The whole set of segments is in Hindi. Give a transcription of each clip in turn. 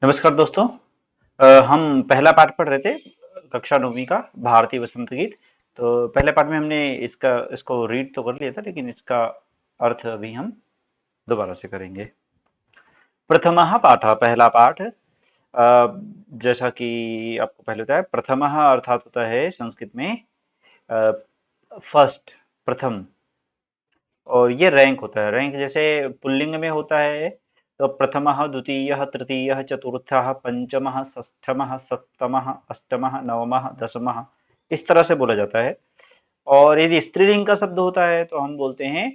नमस्कार दोस्तों। हम पहला पाठ पढ़ रहे थे कक्षा 9वीं का भारतीय वसंत गीत। तो पहले पाठ में हमने इसको रीड तो कर लिया था, लेकिन इसका अर्थ अभी हम दोबारा से करेंगे। प्रथमः पाठः, पहला पाठ। जैसा कि आपको पहले बताया, प्रथमः अर्थात होता है संस्कृत में फर्स्ट, प्रथम। और ये रैंक होता है। रैंक जैसे पुल्लिंग में होता है तो प्रथमः, द्वितीयः, तृतीयः, चतुर्थः, पंचमः, षष्ठमः, सप्तमः, अष्टमः, नवमः, दसमः, इस तरह से बोला जाता है। और यदि स्त्रीलिंग का शब्द होता है तो हम बोलते हैं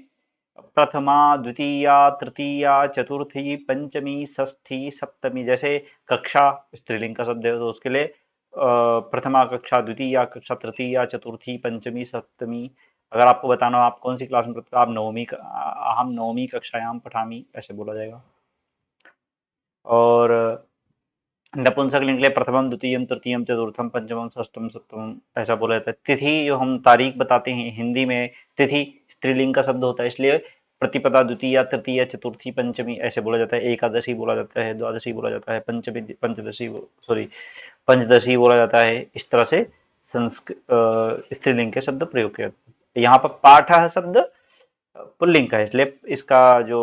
प्रथमा, द्वितीया, तृतीया, चतुर्थी, पंचमी, षष्ठी, सप्तमी। जैसे कक्षा स्त्रीलिंग का शब्द है तो उसके लिए प्रथमा कक्षा, द्वितीया कक्षा, तृतीया, चतुर्थी, पंचमी, सप्तमी। अगर आपको बताना हो आप कौन सी क्लास में पढ़ते हो, आप नवमी हम नवमी कक्षायाम पठामी, ऐसे बोला जाएगा। और नपुंसकलिंग के लिए प्रथमम, द्वितीयम, तृतीयम, चतुर्थम, पंचमम, षष्ठम, सप्तमम, ऐसा बोला जाता है। तिथि जो हम तारीख बताते हैं हिंदी में, तिथि स्त्रीलिंग का शब्द होता है, इसलिए प्रतिपदा, द्वितीया, तृतीया, चतुर्थी, पंचमी ऐसे बोला जाता है। एकादशी बोला जाता है, द्वादशी बोला जाता है, पंचमी, पंचदशी, सॉरी, पंचदशी बोला जाता है। इस तरह से स्त्रीलिंग के शब्द प्रयोग किया जाता है। यहाँ पर पाठ शब्द पुल्लिंग का है, इसलिए इसका जो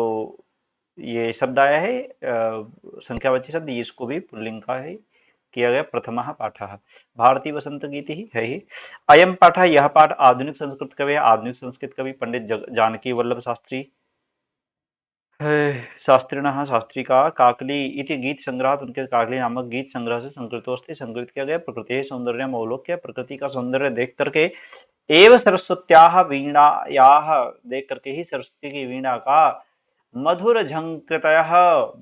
ये शब्द आया है संख्यावाची शब्द, ये इसको भी पुल्लिंग का है किया गया। प्रथमः पाठः भारतीय वसंत गीति ही है ही। अयम पाठः, यह पाठ आधुनिक संस्कृत कवि, आधुनिक संस्कृत कवि पंडित जानकी वल्लभ शास्त्री शास्त्रिणः, शास्त्री का काकली इति गीत संग्रह, उनके काकली नामक गीत संग्रह से संकृतोस्ति संकलित किया गया। प्रकृति सौंदर्य अवलोक्य, प्रकृति का सौंदर्य देख करके, एव सरस्वत्याः वीणायाः, देख करके ही सरस्वती की वीणा का मधुर झंकृतयः,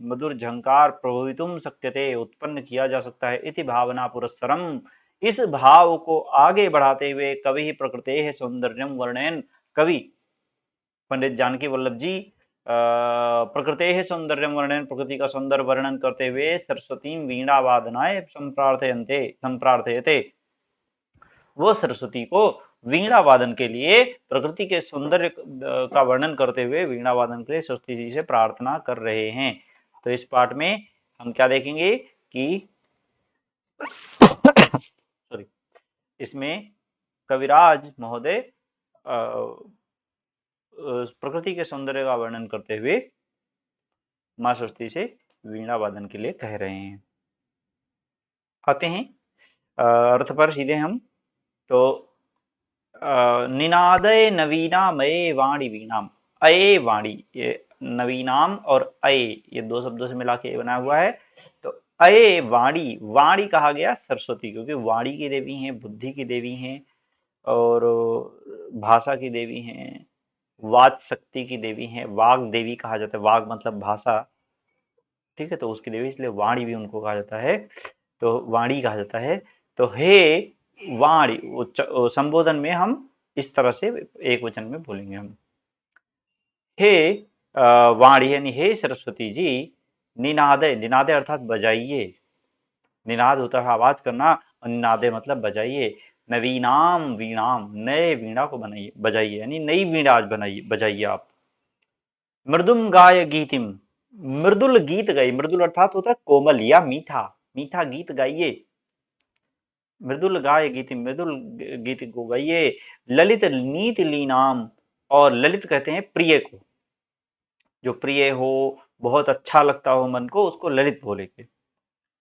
मधुर झंकार प्रभवितुम शक्यते, उत्पन्न किया जा सकता है। इति भावना पुरस्सरम, इस भाव को आगे बढ़ाते हुए कवि प्रकृतेः सौंदर्यम वर्णयन्, कवि पंडित जानकी वल्लभ जी प्रकृतेः सौंदर्यम वर्णयन्, प्रकृति का सौंदर्य वर्णन करते हुए सरस्वती वीणा वादनाय संप्रार्थयते, वो सरस्वती को वीणा वादन के लिए, प्रकृति के सौंदर्य का वर्णन करते हुए वीणा वादन के लिए सरस्वती जी से प्रार्थना कर रहे हैं। तो इस पाठ में हम क्या देखेंगे कि सॉरी, इसमें कविराज महोदय प्रकृति के सौंदर्य का वर्णन करते हुए माँ सरस्वती से वीणा वादन के लिए कह रहे हैं। आते हैं अर्थ पर सीधे हम। तो निनादय नवीनामये वाणी वीणाम, अये वाणी, ये नवीनाम और अये ये दो शब्दों से मिला के बना हुआ है। तो अये वाणी, वाणी कहा गया सरस्वती, क्योंकि वाणी की देवी हैं, बुद्धि की देवी हैं, और भाषा की देवी हैं, वाच शक्ति की देवी हैं, वाग देवी कहा जाता है। वाग मतलब भाषा, ठीक है। तो उसकी देवी, इसलिए वाणी भी उनको कहा जाता है, तो वाणी कहा जाता है। तो हे वाणी, संबोधन में हम इस तरह से एक वचन में बोलेंगे हम, हे वाणी, यानी हे सरस्वती जी, निनादे, निनादे अर्थात बजाइए, निनाद होता है आवाज करना, और निनादे मतलब बजाइए। नवीनाम वीणाम, नए वीणा को बनाइए, बजाइए, यानी नई वीणा आज बनाइए, बजाइए आप। मृदुम गाय गीतिम, मृदुल गीत गाइए, मृदुल अर्थात होता है कोमल या मीठा, मीठा गीत गाइए। मृदुल गाय गीति, मृदुल गीत को गाइए। ललित नीत लीनाम, और ललित कहते हैं प्रिय को, जो प्रिय हो, बहुत अच्छा लगता हो मन को, उसको ललित बोलेंगे।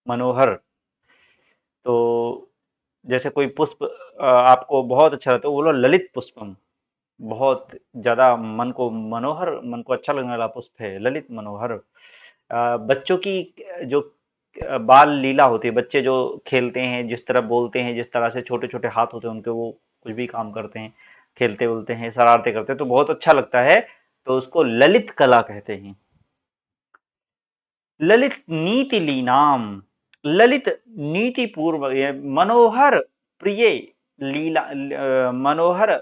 मनोहर, तो जैसे कोई पुष्प आपको बहुत अच्छा लगता है, बोलो ललित पुष्पम, बहुत ज्यादा मन को मनोहर, मन को अच्छा लगने वाला पुष्प है ललित मनोहर। बच्चों की जो बाल लीला होती है, बच्चे जो खेलते हैं, जिस तरह बोलते हैं, जिस तरह से छोटे छोटे हाथ होते हैं उनके, वो कुछ भी काम करते हैं, खेलते बोलते हैं, शरारते करते हैं, तो बहुत अच्छा लगता है, तो उसको ललित कला कहते हैं। ललित नीति लीनाम, ललित नीति पूर्व, मनोहर प्रिय, लीला मनोहर,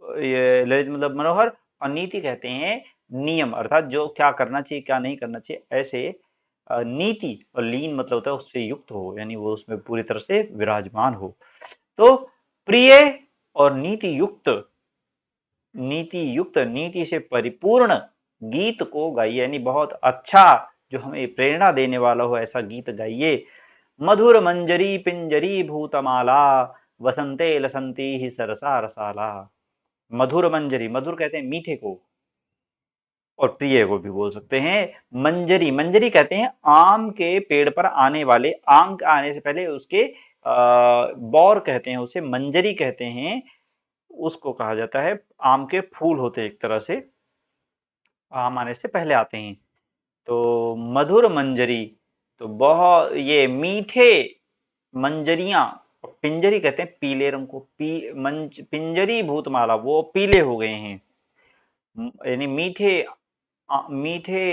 ये ललित मतलब मनोहर, और नीति कहते हैं नियम, अर्थात जो क्या करना चाहिए क्या नहीं करना चाहिए, ऐसे नीति, और लीन मतलब होता है उससे युक्त हो, यानी वो उसमें पूरी तरह से विराजमान हो। तो प्रिय और नीति युक्त, नीति युक्त, नीति से परिपूर्ण गीत को गाइए, यानी बहुत अच्छा जो हमें प्रेरणा देने वाला हो ऐसा गीत गाइए। मधुर मंजरी पिंजरी भूतमाला, वसंते लसंती ही सरसा रसाला। मधुर मंजरी, मधुर कहते हैं मीठे को, और प्रिय को भी बोल सकते हैं। मंजरी, मंजरी कहते हैं आम के पेड़ पर आने वाले, आम आने से पहले उसके बौर कहते हैं उसे, मंजरी कहते हैं उसको, कहा जाता है। आम के फूल होते हैं एक तरह से, आम आने से पहले आते हैं। तो मधुर मंजरी, तो बहुत ये मीठे मंजरियां, पिंजरी कहते हैं पीले रंग को, पिंजरी भूतमाला, वो पीले हो गए हैं, यानी मीठे, मीठे,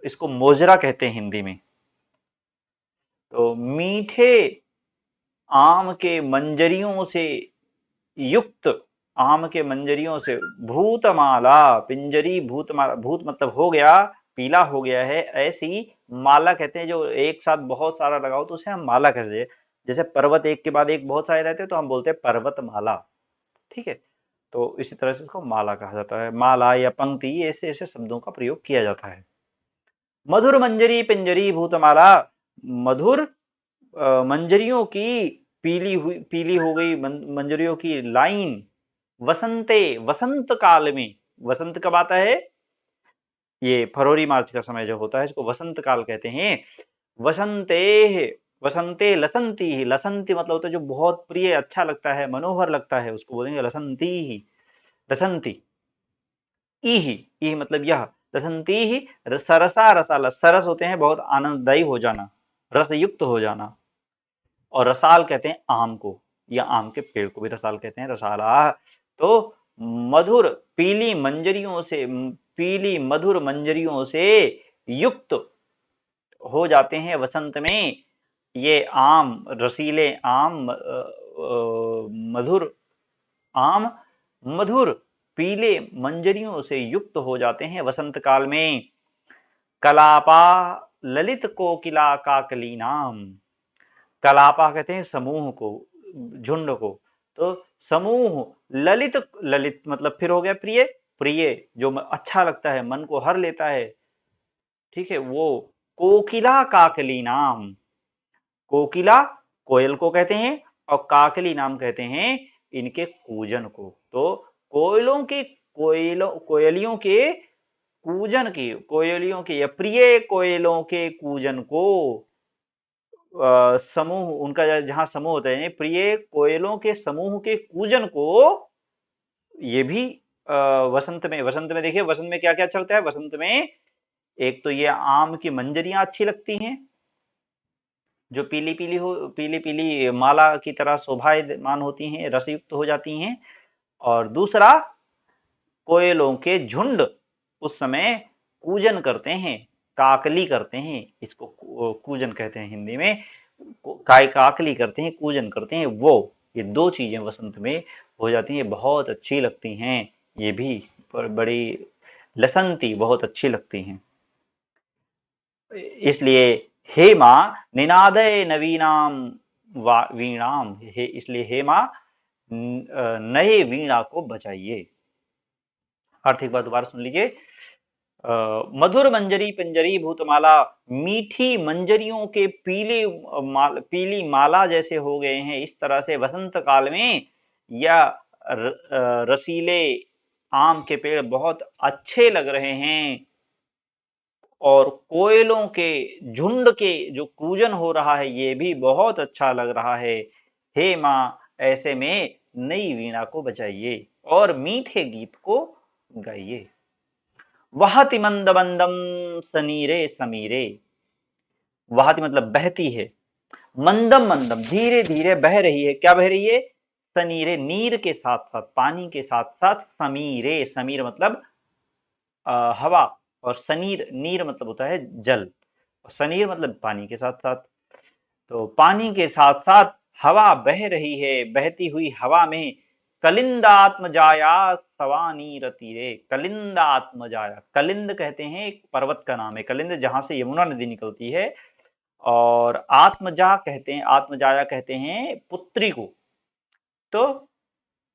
इसको मोजरा कहते हैं हिंदी में। तो मीठे आम के मंजरियों से युक्त, आम के मंजरियों से, भूतमाला, पिंजरी भूतमाला, भूत मतलब हो गया, पीला हो गया है, ऐसी माला कहते हैं जो एक साथ बहुत सारा लगाओ तो उसे हम माला कहते हैं। जैसे पर्वत एक के बाद एक बहुत सारे रहते हैं तो हम बोलते हैं पर्वत माला, ठीक है। तो इसी तरह से इसको माला कहा जाता है, माला या पंक्ति, ऐसे ऐसे शब्दों का प्रयोग किया जाता है। मधुर मंजरी पिंजरी भूतमाला, मधुर मंजरियों की पीली हो गई मंजरियों की लाइन, वसंते, वसंत काल में, वसंत कब आता है, ये फरवरी मार्च का समय जो होता है इसको वसंत काल कहते हैं। वसंते, वसंते लसंती ही, लसंती मतलब होता है जो बहुत प्रिय, अच्छा लगता है, मनोहर लगता है, उसको बोलेंगे लसंती ही, लसंती। इही, इह मतलब यह, रसंती ही, सरसा रसाला, सरस होते हैं बहुत आनंददायी हो जाना, रस युक्त हो जाना। और रसाल कहते हैं आम को, या आम के पेड़ को भी रसाल कहते हैं, रसाला। तो मधुर पीली मंजरियों से, पीली मधुर मंजरियों से युक्त हो जाते हैं वसंत में ये आम, रसीले आम, मधुर आम, मधुर पीले मंजरियों से युक्त हो जाते हैं वसंत काल में। कलापा ललित कोकिला काकली नाम, कलापा कहते हैं समूह को, झुंड को। तो समूह ललित, ललित मतलब फिर हो गया प्रिय, प्रिय जो अच्छा लगता है, मन को हर लेता है, ठीक है वो। कोकिला काकली नाम, कोकिला कोयल को कहते हैं, और काकली नाम कहते हैं इनके कूजन को। तो कोयलों के, कोयलियों के कूजन की, कोयलियों के या प्रिय कोयलों के कूजन को, समूह उनका जहां समूह होते हैं, प्रिय कोयलों के समूह के कूजन को, ये भी वसंत में, वसंत में देखिए वसंत में क्या क्या चलता है वसंत में। एक तो ये आम की मंजरियां अच्छी लगती हैं जो पीली पीली हो, पीली पीली माला की तरह शोभायमान होती हैं, रसयुक्त हो जाती हैं। और दूसरा, कोयलों के झुंड उस समय कूजन करते हैं, काकली करते हैं, इसको कूजन कहते हैं हिंदी में, काय काकली करते हैं, कूजन करते हैं वो। ये दो चीजें वसंत में हो जाती हैं, बहुत अच्छी लगती हैं ये भी, पर बड़ी लसंती, बहुत अच्छी लगती हैं। इसलिए हे माँ निनादय नवीनाम वीणाम, हे इसलिए हे माँ नए वीणा को बजाइए। आर्थिक बात दोबारा सुन लीजिए। मधुर मंजरी पिंजरी भूतमाला, मीठी मंजरियों के पीली माला जैसे हो गए हैं इस तरह से वसंत काल में, या रसीले आम के पेड़ बहुत अच्छे लग रहे हैं, और कोयलों के झुंड के जो कूजन हो रहा है ये भी बहुत अच्छा लग रहा है। हे माँ ऐसे में नई वीणा को बजाइए और मीठे गीत को गाइए। वहति मंद मंदम सनीरे समीरे, वहति मतलब बहती है, मंदम मंदम धीरे धीरे बह रही है, क्या बह रही है, सनीरे नीर के साथ साथ, पानी के साथ साथ, समीरे, समीर मतलब हवा, और सनीर, नीर मतलब होता है जल, और सनीर मतलब पानी के साथ साथ। तो पानी के साथ साथ हवा बह रही है, बहती हुई हवा में कलिंदात्मजाया सवानीर तीरे, कलिंदात्मजाया, कलिंद कहते हैं एक पर्वत का नाम है कलिंद, जहां से यमुना नदी निकलती है। और आत्मजा कहते हैं, आत्मजाया कहते हैं पुत्री को। तो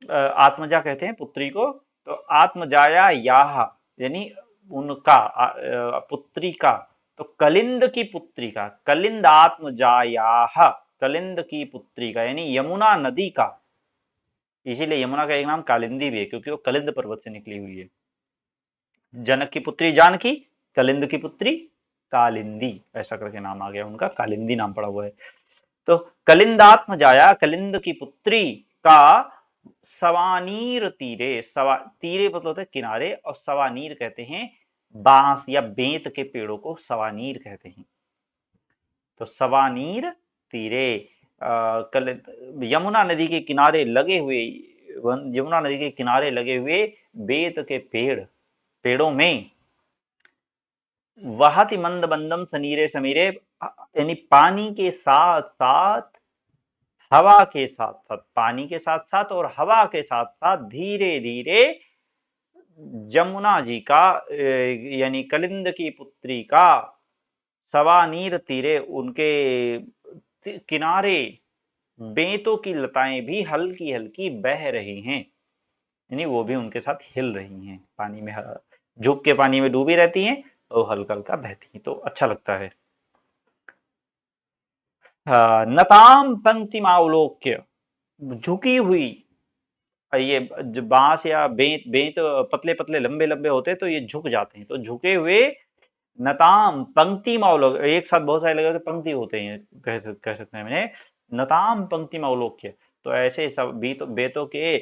आत्मजा कहते हैं पुत्री को। तो आत्मजाया याह यानी उनका, पुत्री का, कलिंद की पुत्री का, कलिंद आत्मजायाह, कलिंद की पुत्री का यानी यमुना नदी का, इसीलिए यमुना का एक नाम कालिंदी भी है क्योंकि वो कलिंद पर्वत से निकली हुई है। जनक की पुत्री जानकी, कलिंद की पुत्री कालिंदी, ऐसा करके नाम आ गया उनका, कालिंदी नाम पड़ा हुआ है। तो कलिंदात्म जाया, कलिंद की पुत्री का सवानीर तीरे, तीरे मतलब होता है किनारे, और सवानीर कहते हैं बांस या बेंत के पेड़ों को सवानीर कहते हैं। तो सवानीर तीरे, यमुना नदी के किनारे लगे हुए, यमुना नदी के किनारे लगे हुए बेत के पेड़ों में, वहति मंद मंदम सनीरे समीरे, यानी पानी के साथ साथ, हवा के साथ साथ, पानी के साथ साथ और हवा के साथ साथ धीरे धीरे जमुना जी का यानी कलिंद की पुत्री का सवानीर तीरे, उनके किनारे बेंतों की लताएं भी हल्की हल्की बह रही हैं, यानी वो भी उनके साथ हिल रही हैं, पानी में झुक के पानी में डूबी रहती हैं और हल्का हल्का बहती हैं, तो अच्छा लगता है। नताम पंक्ति मावलोक्य, झुकी हुई, ये बांस या बेंत, पतले पतले लंबे लंबे होते हैं तो ये झुक जाते हैं, तो झुके हुए नताम पंक्ति मावलोक, एक साथ बहुत सारे लगे पंक्ति होते हैं, कह सकते हैं मैंने, नताम पंक्ति मावलोक्य, तो ऐसे सब बेतों के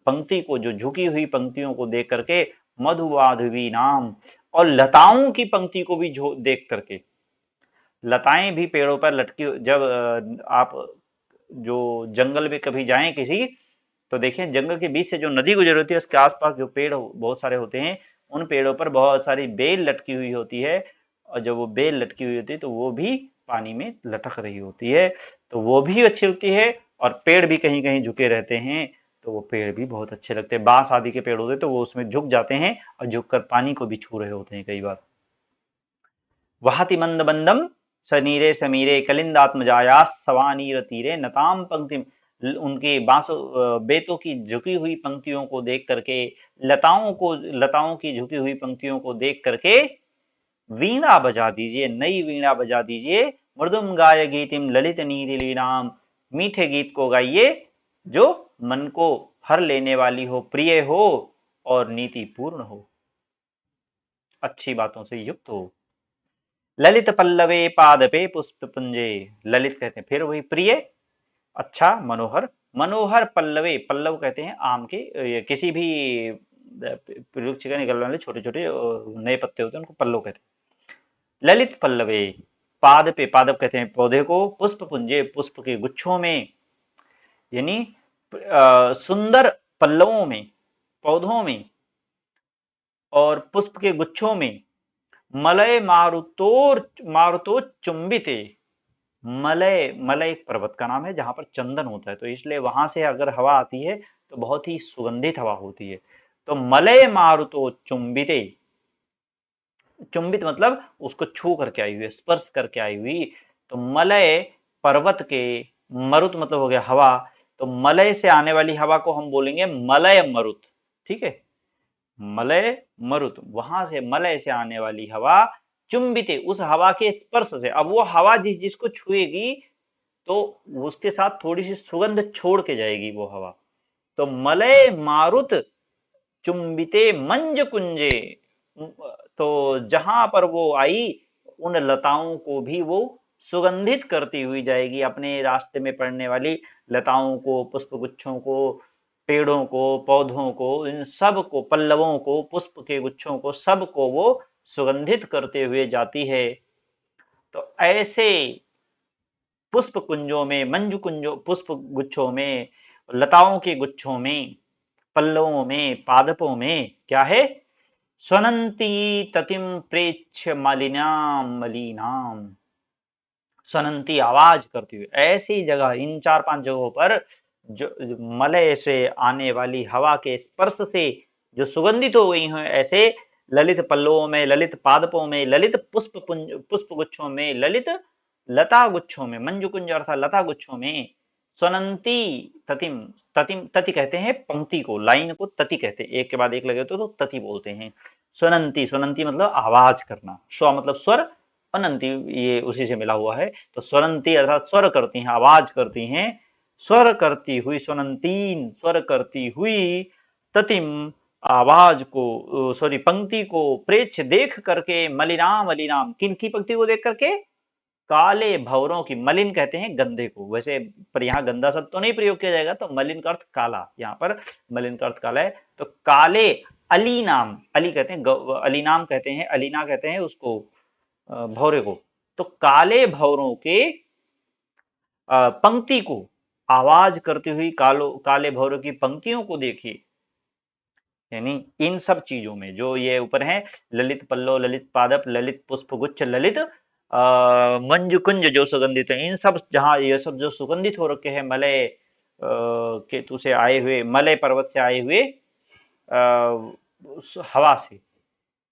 पंक्ति को, जो झुकी हुई पंक्तियों को देख करके, मधुवाधवी नाम, और लताओं की पंक्ति को भी देख करके, लताएं भी पेड़ों पर लटकी, जब आप जो जंगल में कभी जाएं किसी, तो देखिए जंगल के बीच से जो नदी गुजर होती है उसके आसपास जो पेड़ बहुत सारे होते हैं, उन पेड़ों पर बहुत सारी बेल लटकी हुई होती है, और जब वो बेल लटकी हुई होती है तो वो भी पानी में लटक रही होती है, तो वो भी अच्छी लगती है, और पेड़ भी कहीं कहीं झुके रहते हैं तो वो पेड़ भी बहुत अच्छे लगते हैं, बांस आदि के पेड़ होते हैं तो वो उसमें झुक जाते हैं और झुककर पानी को भी छू रहे होते हैं कई बार। वहति मंद मंदम सनीरे समीरे कलिंदात्मजाया सवानीर तीरे नताम पंक्ति, उनके बेतों की झुकी हुई पंक्तियों को देख करके, लताओं की झुकी हुई पंक्तियों को देख करके वीणा बजा दीजिए, नई वीणा बजा दीजिए, मृदुम गाय गीतिम ललित नीलिलीनाम, मीठे गीत को गाइए जो मन को हर लेने वाली हो, प्रिय हो और नीति पूर्ण हो, अच्छी बातों से युक्त हो। ललित पल्लवे पादपे पुष्प पुंजे, ललित कहते हैं फिर वही प्रिय, अच्छा, मनोहर, मनोहर पल्लवे, पल्लव कहते हैं आम के, किसी भी वृक्ष का निकलने वाले छोटे छोटे नए पत्ते होते हैं उनको पल्लव कहते हैं। ललित पल्लवे, पादपे, पादप कहते हैं पौधे को, पुष्प पुंजे, पुष्प के गुच्छों में, यानी सुंदर पल्लवों में, पौधों में और पुष्प के गुच्छों में, मलय मारुतो चुंबिते, मलय, मलय एक पर्वत का नाम है जहां पर चंदन होता है, तो इसलिए वहां से अगर हवा आती है तो बहुत ही सुगंधित हवा होती है। तो मलय मारुतो चुंबिते, चुंबित मतलब उसको छू करके आई हुई, स्पर्श करके आई हुई, तो मलय पर्वत के, मरुत मतलब हो गया हवा, तो मलय से आने वाली हवा को हम बोलेंगे मलय मरुत, ठीक है, मलय मरुत, वहां से मलय से आने वाली हवा, चुंबिते, उस हवा के स्पर्श से, अब वो हवा जिसको छुएगी तो उसके साथ थोड़ी सी सुगंध छोड़ के जाएगी वो हवा, तो मलय मारुत चुंबिते मंज कुंजे, तो जहां पर वो आई उन लताओं को भी वो सुगंधित करती हुई जाएगी, अपने रास्ते में पड़ने वाली लताओं को, पुष्प गुच्छों को, पेड़ों को, पौधों को, इन सब को, पल्लवों को, पुष्प के गुच्छों को, सब को वो सुगंधित करते हुए जाती है। तो ऐसे पुष्प कुंजों में, मंजु कुंजों, पुष्प गुच्छों में, लताओं के गुच्छों में, पल्लवों में, पादपों में क्या है, स्वनंती ततिम प्रेक्ष्य मलिनाम मलिनाम, स्वनंती आवाज करती हुई, ऐसी जगह, इन 4-5 जगहों पर जो मलय से आने वाली हवा के स्पर्श से जो सुगंधित हो गई हैं, ऐसे ललित पल्लवों में, ललित पादपों में, ललित पुष्प गुच्छों में, ललित लता गुच्छों में, मंजु कुंज अर्थात लता गुच्छों में, स्वनंती ततिम, ततिम, तति कहते हैं पंक्ति को, लाइन को तति कहते हैं, एक के बाद एक लगे तो तति बोलते हैं। स्वनंती, स्वनंती मतलब आवाज करना, स्व मतलब स्वर, अनंती ये उसी से मिला हुआ है। तो स्वरंती अर्थात स्वर करती हैं, आवाज करती हैं, स्वर करती हुई, स्वनंतीन स्वर करती हुई, ततिम आवाज को, सॉरी पंक्ति को, प्रेक्ष देख करके, मलिनाम मलिनाम किनकी पंक्ति को देख करके, काले भंवरों की, मलिन कहते हैं गंदे को वैसे, पर यहाँ गंदा शब्द तो नहीं प्रयोग किया जाएगा, तो मलिन का अर्थ काला, यहाँ पर मलिन का अर्थ काला है। तो काले अली नाम, अली कहते हैं अली नाम कहते हैं, अलीना कहते हैं उसको भौरे को। तो काले भौरों के पंक्ति को आवाज करती हुई, काले भौरों की पंक्तियों को देखिए। यानी इन सब चीजों में जो ये ऊपर है, ललित पल्लव, ललित पादप, ललित पुष्प गुच्छ, ललित मंजु कुंज जो सुगंधित है, इन सब जहाँ ये सब जो सुगंधित हो रखे हैं, मलय केतु से आए हुए, मलय पर्वत से आए हुए उस हवा से,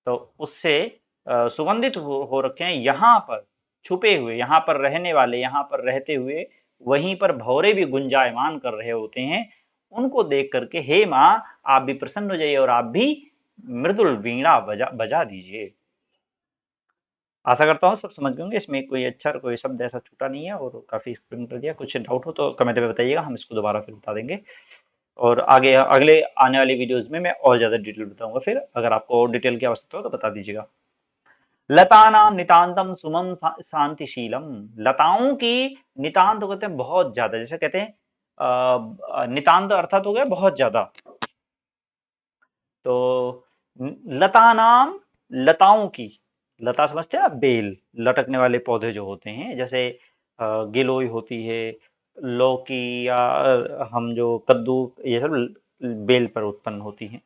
तो उससे सुगंधित हो रखे हैं, यहाँ पर छुपे हुए, यहाँ पर रहने वाले, यहाँ पर रहते हुए, वहीं पर भौरे भी गुंजायमान कर रहे होते हैं। उनको देख करके हे माँ आप भी प्रसन्न हो जाइए और आप भी मृदुल वीणा बजा दीजिए। आशा करता हूँ सब समझ गए होंगे, इसमें कोई अक्षर कोई शब्द ऐसा छूटा नहीं है और काफी एक्सप्लेन कर दिया। कुछ डाउट हो तो कमेंट में बताइएगा, हम इसको दोबारा फिर बता देंगे। और आगे अगले आने वाली वीडियोज में मैं और ज्यादा डिटेल बताऊंगा। फिर अगर आपको और डिटेल की आवश्यकता हो तो बता दीजिएगा। लतानाम नितांतम सुमम शांतिशीलम, लताओं की नितांत कहते हैं बहुत ज्यादा, जैसे कहते हैं नितांत अर्थात हो गया बहुत ज्यादा। तो लता नाम, लताओं की, लता समझते हैं आप, बेल लटकने वाले पौधे जो होते हैं, जैसे गिलोय होती है, लौकी, या हम जो कद्दू, ये सब बेल पर उत्पन्न होती हैं।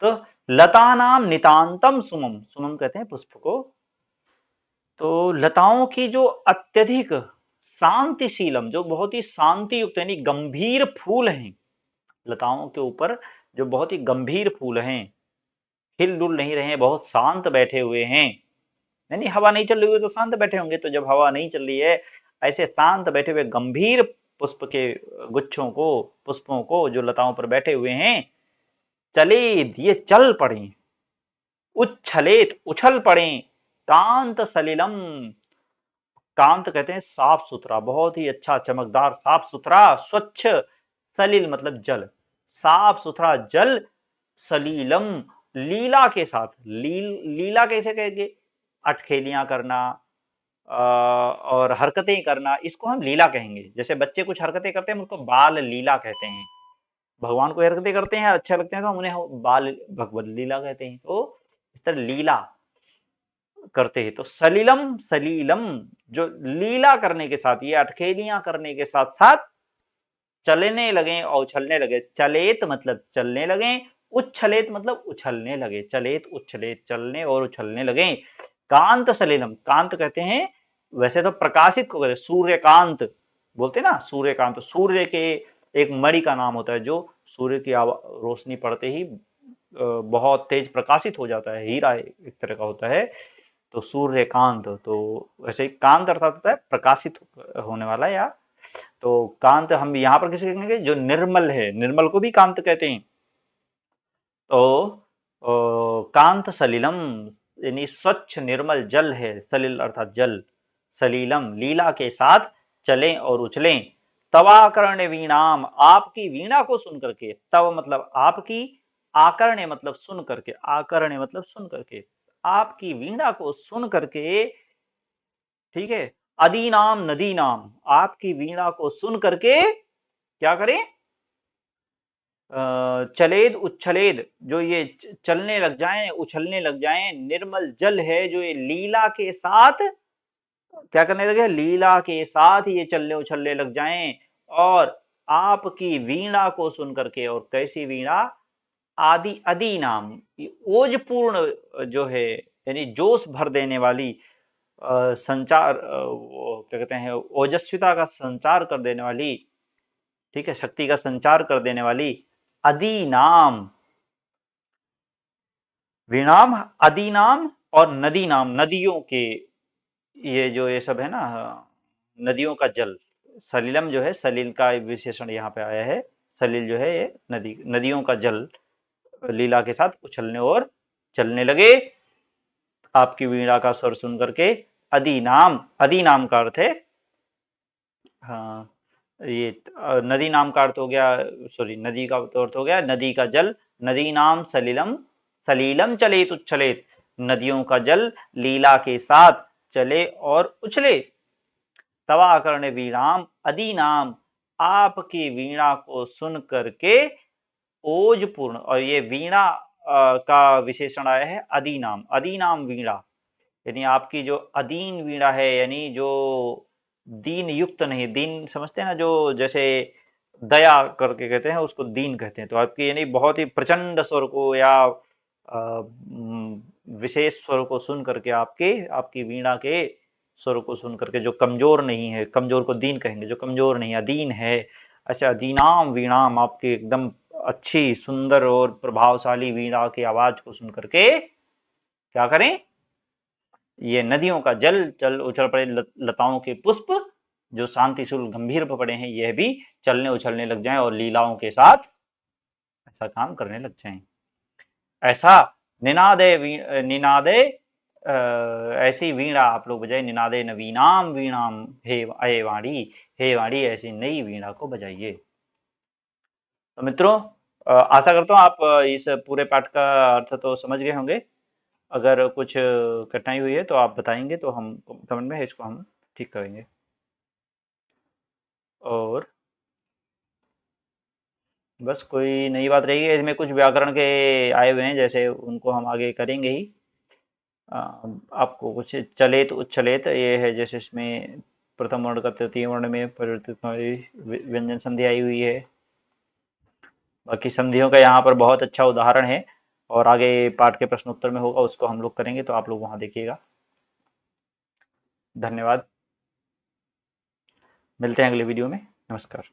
तो लता नाम नितांतम सुमम, सुमम कहते हैं पुष्प को। तो लताओं की जो अत्यधिक शांतिशीलम, जो बहुत ही शांति युक्त यानी गंभीर फूल हैं, लताओं के ऊपर जो बहुत ही गंभीर फूल हैं, हिल डुल नहीं रहे हैं, बहुत शांत बैठे हुए हैं। यानी हवा नहीं चल रही हुई तो शांत बैठे होंगे, तो जब हवा नहीं चल रही है, ऐसे शांत बैठे हुए गंभीर पुष्प के गुच्छों को, पुष्पों को जो लताओं पर बैठे हुए हैं, चले ये चल पड़े, उच्छलेत उछल पड़े, कांत सलिलम, कांत कहते हैं साफ सुथरा, बहुत ही अच्छा चमकदार साफ सुथरा स्वच्छ, सलिल मतलब जल, साफ सुथरा जल, सलीलम लीला के साथ, लीला कैसे कहेंगे, अटखेलियां करना और हरकतें करना, इसको हम लीला कहेंगे। जैसे बच्चे कुछ हरकतें करते हैं उनको बाल लीला कहते हैं, भगवान को हरकतें करते हैं अच्छा लगते हैं तो हम उन्हें बाल भगवत लीला कहते हैं। तो इस तरह लीला करते हैं। तो सलीलम, सलीलम जो लीला करने के साथ, ये अटखेलियां करने के साथ साथ चलने लगे और उछलने लगे। चलेत मतलब चलने लगे, उच्छलेत मतलब उछलने लगे, चलेत उच्छलेत चलने और उछलने लगे। कांत सलीलम, कांत कहते हैं वैसे तो प्रकाशित को कहते, सूर्यकांत बोलते ना, सूर्यकांत सूर्य के एक मणि का नाम होता है, जो सूर्य की रोशनी पड़ते ही बहुत तेज प्रकाशित हो जाता है, हीरा एक तरह का होता है, तो सूर्यकांत। तो वैसे ही कांत अर्थात होता है प्रकाशित होने वाला, या तो कांत हम यहाँ पर किसे कहेंगे, जो निर्मल है, निर्मल को भी कांत कहते हैं। तो कांत सलिलम यानी स्वच्छ निर्मल जल है, सलिल अर्थात जल, सलीलम लीला के साथ चलें और उछलें। तवाकर्ण वीणाम आपकी वीणा को सुन करके, तव मतलब आपकी, आकर्ण मतलब सुन करके, आकर्ण मतलब सुन करके, आपकी वीणा को सुन करके, ठीक है। अदी नाम नदी नाम, आपकी वीणा को सुन करके क्या करें, चलेद उच्छलेद जो ये चलने लग जाएं, उछलने लग जाएं। निर्मल जल है जो ये लीला के साथ क्या करने लगे, लीला के साथ ये चलने उछलने लग जाएं। और आपकी वीणा को सुन करके, और कैसी वीणा, आदि अदी नाम, ओजपूर्ण जो है यानी जोश भर देने वाली, संचार वो क्या कहते हैं, ओजस्विता का संचार कर देने वाली, ठीक है, शक्ति का संचार कर देने वाली अदी नाम, विनाम, अदी नाम और नदी नाम, नदियों के, ये जो ये सब है ना, नदियों का जल, सलिलम जो है, सलील का विशेषण यहाँ पे आया है, सलील जो है ये नदी, नदियों का जल लीला के साथ उछलने और चलने लगे। आपकी वीणा का स्वर सुन करके। अदीनाम, अदीनाम का अर्थ है, हाँ, ये नदी नाम का अर्थ हो गया, सॉरी, नदी का तो अर्थ हो गया नदी का जल। नदी नाम सलिलम, सलीलम चलेत उच्छलेत, नदियों का जल लीला के साथ चले और उछले। तवा करने वीणाम अदीनाम, आपकी वीणा को सुन करके ओज पूर्ण, और ये वीणा का विशेषण आया है अदीनाम, अदीनाम वीणा, यानी आपकी जो अदीन वीणा है, यानी जो दीन युक्त नहीं, दीन समझते हैं ना, जो जैसे दया करके कहते हैं उसको दीन कहते हैं, तो आपकी यानी बहुत ही प्रचंड स्वर को या विशेष स्वर को सुन करके, आपके आपकी वीणा के स्वर को सुन करके, जो कमजोर नहीं है, कमजोर को दीन कहेंगे, जो कमजोर नहीं अदीन है, अच्छा दीनाम वीणाम, आपकी एकदम अच्छी सुंदर और प्रभावशाली वीणा की आवाज को सुन करके क्या करें, ये नदियों का जल चल उछल पड़े, लताओं के पुष्प जो शांतिशूल गंभीर पड़े हैं, यह भी चलने उछलने लग जाएं और लीलाओं के साथ ऐसा काम करने लग जाएं। ऐसा निनादे निनादे ऐसी वीणा आप लोग बजाए, निनादे नवीनाम वीणाम, हे अये वाणी, हे वाणी ऐसी नई वीणा को बजाइए। तो मित्रों, आशा करता हूँ आप इस पूरे पाठ का अर्थ तो समझ गए होंगे। अगर कुछ कठिनाई हुई है तो आप बताएंगे, तो हम कमेंट में इसको हम ठीक करेंगे। और बस कोई नई बात रहेगी इसमें, कुछ व्याकरण के आए हुए हैं जैसे, उनको हम आगे करेंगे ही। अ, आपको कुछ चलेत उच्छलेत ये है, जैसे इसमें प्रथम वर्ण का तृतीय वर्ण में परिवर्तित हुई व्यंजन संधि आई हुई है। बाकी संधियों का यहाँ पर बहुत अच्छा उदाहरण है, और आगे पाठ के प्रश्न उत्तर में होगा, उसको हम लोग करेंगे, तो आप लोग वहाँ देखिएगा। धन्यवाद, मिलते हैं अगले वीडियो में। नमस्कार।